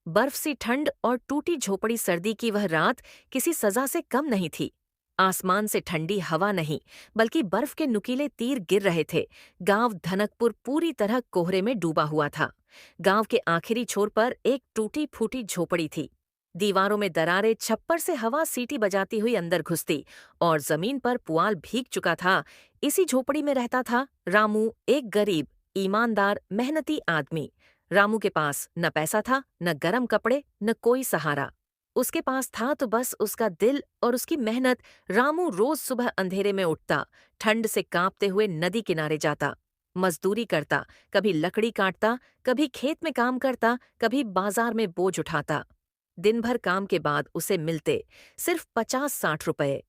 बर्फ सी ठंड और टूटी झोपड़ी सर्दी की वह रात किसी सजा से कम नहीं थी। आसमान से ठंडी हवा नहीं, बल्कि बर्फ के नुकीले तीर गिर रहे थे। गांव धनकपुर पूरी तरह कोहरे में डूबा हुआ था। गांव के आखिरी छोर पर एक टूटी फूटी झोपड़ी थी। दीवारों में दरारें, छप्पर से हवा सीटी बजाती हुई अंदर घुसती और जमीन पर पुआल भीग चुका था। इसी झोपड़ी में रहता था रामू, एक गरीब, ईमानदार, मेहनती आदमी। रामू के पास न पैसा था, न गरम कपड़े, न कोई सहारा। उसके पास था तो बस उसका दिल और उसकी मेहनत। रामू रोज सुबह अंधेरे में उठता, ठंड से कांपते हुए नदी किनारे जाता, मजदूरी करता, कभी लकड़ी काटता, कभी खेत में काम करता, कभी बाजार में बोझ उठाता। दिन भर काम के बाद उसे मिलते सिर्फ 50-60 रुपए।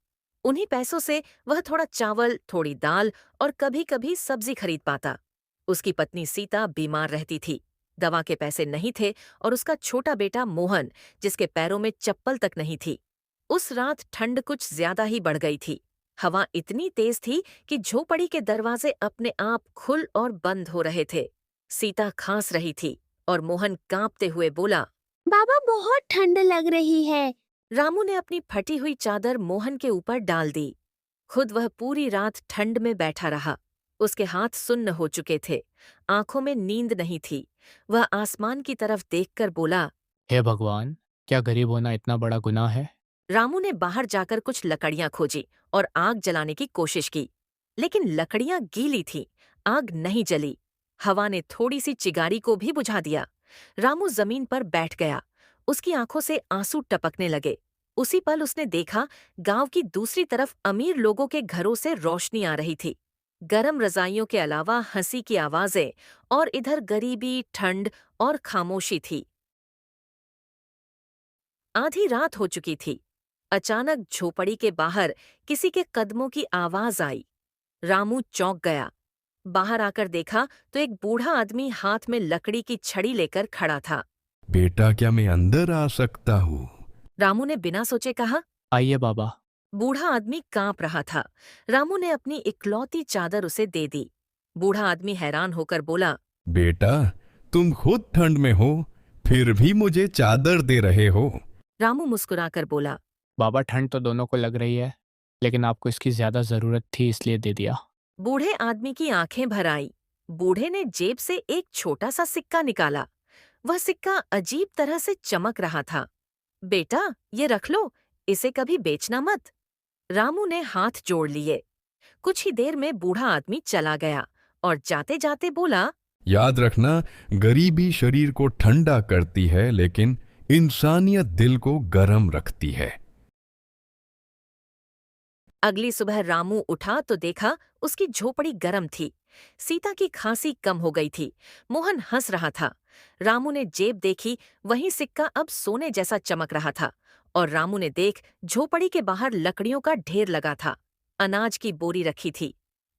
उन्हीं पैसों से वह थोड़ा चावल, थोड़ी दाल और कभी कभी सब्जी खरीद पाता। उसकी पत्नी सीता बीमार रहती थी, दवा के पैसे नहीं थे, और उसका छोटा बेटा मोहन, जिसके पैरों में चप्पल तक नहीं थी। उस रात ठंड कुछ ज्यादा ही बढ़ गई थी। हवा इतनी तेज थी कि झोपड़ी के दरवाजे अपने आप खुल और बंद हो रहे थे। सीता खांस रही थी और मोहन कांपते हुए बोला। बाबा बहुत ठंड लग रही है। रामू ने अपनी फटी हुई चादर मोहन के ऊपर डाल दी। खुद वह पूरी रात ठंड में बैठा रहा। उसके हाथ सुन्न हो चुके थे, आंखों में नींद नहीं थी। वह आसमान की तरफ देखकर बोला। हे भगवान, क्या गरीब होना इतना बड़ा गुनाह है? रामू ने बाहर जाकर कुछ लकड़ियां खोजी और आग जलाने की कोशिश की, लेकिन लकड़ियां गीली थीं, आग नहीं जली। हवा ने थोड़ी सी चिगारी को भी बुझा दिया। रामू जमीन पर बैठ गया। उसकी आंखों से आंसू टपकने लगे। उसी पल उसने देखा, गांव की दूसरी तरफ अमीर लोगों के घरों से रोशनी आ रही थी। गरम रजाइयों के अलावा हंसी की आवाजें, और इधर गरीबी, ठंड और खामोशी थी। आधी रात हो चुकी थी। अचानक झोपड़ी के बाहर किसी के कदमों की आवाज आई। रामू चौंक गया। बाहर आकर देखा तो एक बूढ़ा आदमी हाथ में लकड़ी की छड़ी लेकर खड़ा था। बेटा, क्या मैं अंदर आ सकता हूँ? रामू ने बिना सोचे कहा। आइए बाबा। बूढ़ा आदमी कांप रहा था। रामू ने अपनी इकलौती चादर उसे दे दी। बूढ़ा आदमी हैरान होकर बोला। बेटा, तुम खुद ठंड में हो, फिर भी मुझे चादर दे रहे हो। रामू मुस्कुराकर बोला। बाबा, ठंड तो दोनों को लग रही है, लेकिन आपको इसकी ज्यादा जरूरत थी इसलिए दे दिया। बूढ़े आदमी की आंखें भर आईं। बूढ़े ने जेब से एक छोटा सा सिक्का निकाला। वह सिक्का अजीब तरह से चमक रहा था। बेटा, ये रख लो, इसे कभी बेचना मत। रामू ने हाथ जोड़ लिए। कुछ ही देर में बूढ़ा आदमी चला गया और जाते जाते बोला। याद रखना, गरीबी शरीर को ठंडा करती है, लेकिन इंसानियत दिल को गर्म रखती है। अगली सुबह रामू उठा तो देखा उसकी झोपड़ी गर्म थी। सीता की खांसी कम हो गई थी। मोहन हंस रहा था। रामू ने जेब देखी, वहीं सिक्का अब सोने जैसा चमक रहा था। और रामू ने देख, झोपड़ी के बाहर लकड़ियों का ढेर लगा था। अनाज की बोरी रखी थी।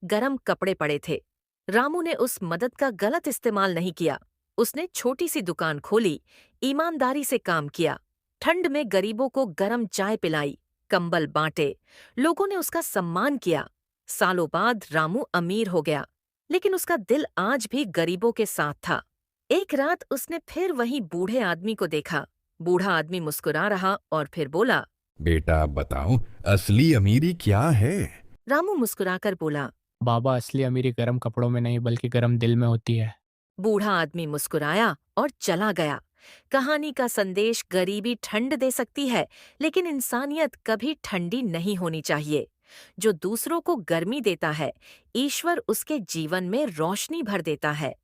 गरम कपड़े पड़े थे। रामू ने उस मदद का गलत इस्तेमाल नहीं किया। उसने छोटी सी दुकान खोली, ईमानदारी से काम किया। ठंड में गरीबों को गरम चाय पिलाई, कंबल बांटे। लोगों ने उसका सम्मान किया। सालों बाद रामू अमीर हो गया, लेकिन उसका दिल आज भी गरीबों के साथ था। एक रात उसने फिर वही बूढ़े आदमी को देखा। बूढ़ा आदमी मुस्कुरा रहा और फिर बोला। बेटा, बताओ, असली अमीरी क्या है? रामू मुस्कुराकर बोला। बाबा, असली अमीरी गर्म कपड़ों में नहीं बल्कि गर्म दिल में होती है। बूढ़ा आदमी मुस्कुराया और चला गया। कहानी का संदेश, गरीबी ठंड दे सकती है, लेकिन इंसानियत कभी ठंडी नहीं होनी चाहिए। जो दूसरों को गर्मी देता है, ईश्वर उसके जीवन में रोशनी भर देता है।